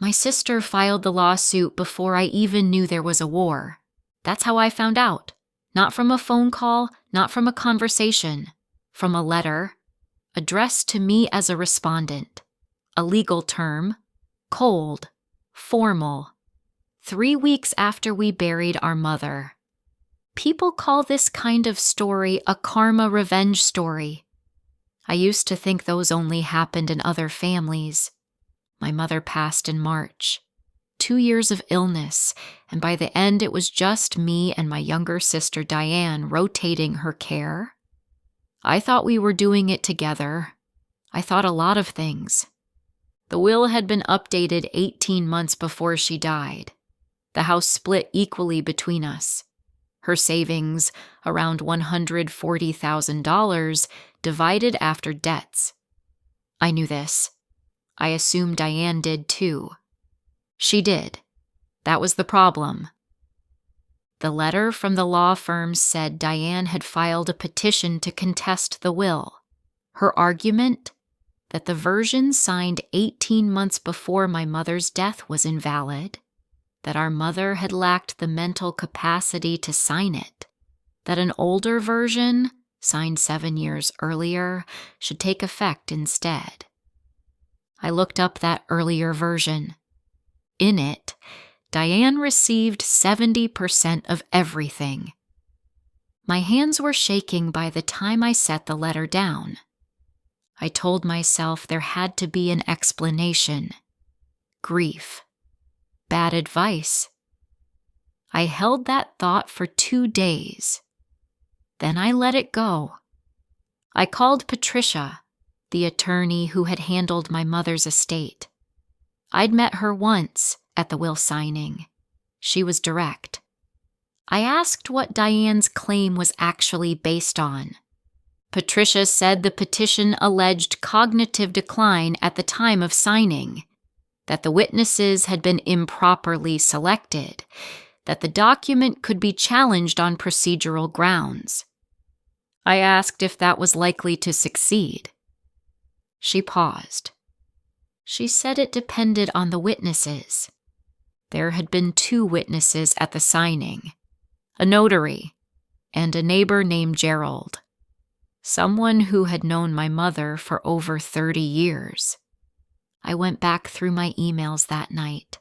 My sister filed the lawsuit before I even knew there was a war. That's how I found out. Not from a phone call, not from a conversation. From a letter, addressed to me as a respondent. A legal term, cold, formal. 3 weeks after we buried our mother. People call this kind of story a karma revenge story. I used to think those only happened in other families. My mother passed in March. 2 years of illness, and by the end it was just me and my younger sister Diane rotating her care. I thought we were doing it together. I thought a lot of things. The will had been updated 18 months before she died. The house split equally between us. Her savings, around $140,000, divided after debts. I knew this. I assumed Diane did too. She did. That was the problem. The letter from the law firm said Diane had filed a petition to contest the will. Her argument? That the version signed 18 months before my mother's death was invalid. That our mother had lacked the mental capacity to sign it. That an older version, signed 7 years earlier, should take effect instead. I looked up that earlier version. In it, Diane received 70% of everything. My hands were shaking by the time I set the letter down. I told myself there had to be an explanation. Grief. Bad advice. I held that thought for 2 days. Then I let it go. I called Patricia, the attorney who had handled my mother's estate. I'd met her once at the will signing. She was direct. I asked what Diane's claim was actually based on. Patricia said the petition alleged cognitive decline at the time of signing, that the witnesses had been improperly selected, that the document could be challenged on procedural grounds. I asked if that was likely to succeed. She paused. She said it depended on the witnesses. There had been 2 witnesses at the signing, a notary and a neighbor named Gerald, someone who had known my mother for over 30 years. I went back through my emails that night,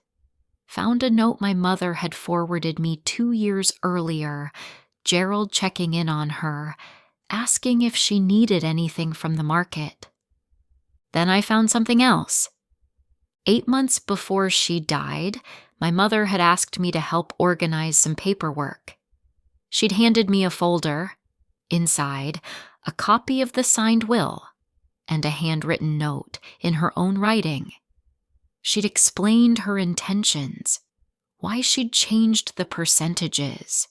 found a note my mother had forwarded me 2 years earlier, Gerald checking in on her, asking if she needed anything from the market. Then I found something else. 8 months before she died, my mother had asked me to help organize some paperwork. She'd handed me a folder. Inside, a copy of the signed will and a handwritten note in her own writing. She'd explained her intentions, why she'd changed the percentages,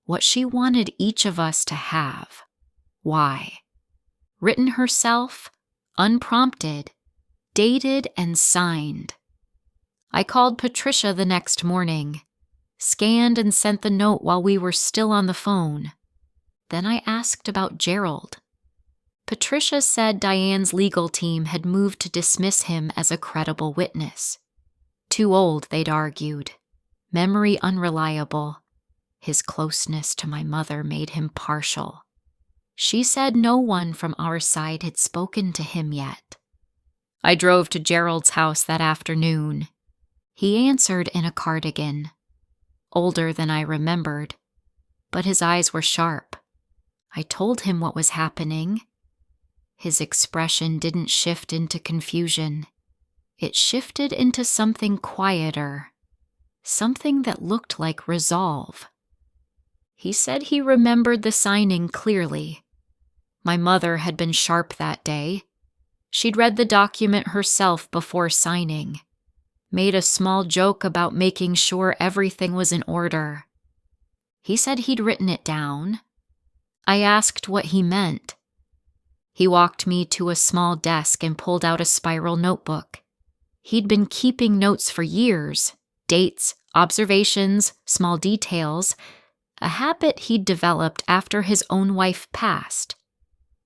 what she wanted each of us to have, why. Written herself, unprompted, dated and signed. I called Patricia the next morning, scanned and sent the note while we were still on the phone. Then I asked about Gerald. Patricia said Diane's legal team had moved to dismiss him as a credible witness. Too old, they'd argued. Memory unreliable. His closeness to my mother made him partial. She said no one from our side had spoken to him yet. I drove to Gerald's house that afternoon. He answered in a cardigan. Older than I remembered, but his eyes were sharp. I told him what was happening. His expression didn't shift into confusion. It shifted into something quieter, something that looked like resolve. He said he remembered the signing clearly. My mother had been sharp that day. She'd read the document herself before signing, made a small joke about making sure everything was in order. He said he'd written it down. I asked what he meant. He walked me to a small desk and pulled out a spiral notebook. He'd been keeping notes for years, dates, observations, small details, a habit he'd developed after his own wife passed.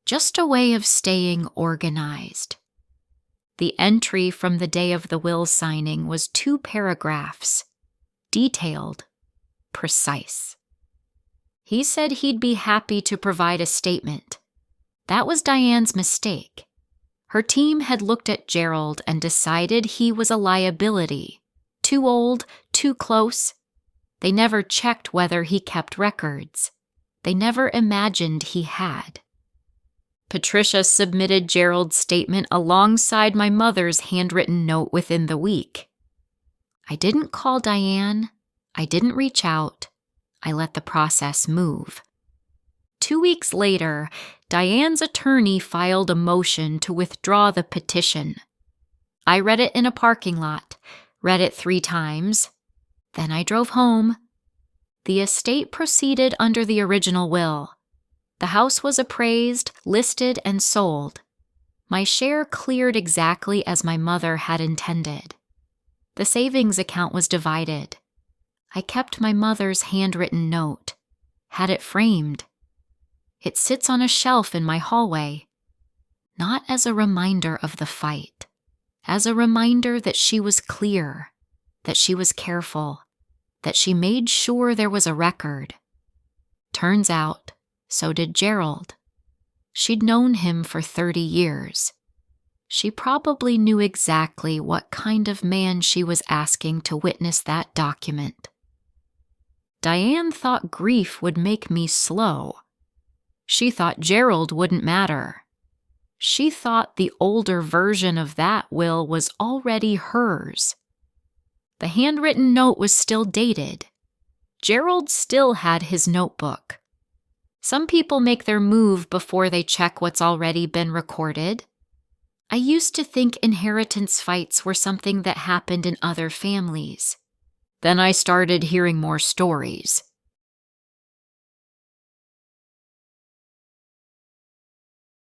Just a way of staying organized. The entry from the day of the will signing was 2 paragraphs, detailed, precise. He said he'd be happy to provide a statement. That was Diane's mistake. Her team had looked at Gerald and decided he was a liability. Too old, too close. They never checked whether he kept records. They never imagined he had. Patricia submitted Gerald's statement alongside my mother's handwritten note within the week. I didn't call Diane. I didn't reach out. I let the process move. 2 weeks later, Diane's attorney filed a motion to withdraw the petition. I read it in a parking lot, read it 3 times. Then I drove home. The estate proceeded under the original will. The house was appraised, listed, and sold. My share cleared exactly as my mother had intended. The savings account was divided. I kept my mother's handwritten note, had it framed. It sits on a shelf in my hallway, not as a reminder of the fight, as a reminder that she was clear, that she was careful, that she made sure there was a record. Turns out, so did Gerald. She'd known him for 30 years. She probably knew exactly what kind of man she was asking to witness that document. Diane thought grief would make me slow. She thought Gerald wouldn't matter. She thought the older version of that will was already hers. The handwritten note was still dated. Gerald still had his notebook. Some people make their move before they check what's already been recorded. I used to think inheritance fights were something that happened in other families. Then I started hearing more stories.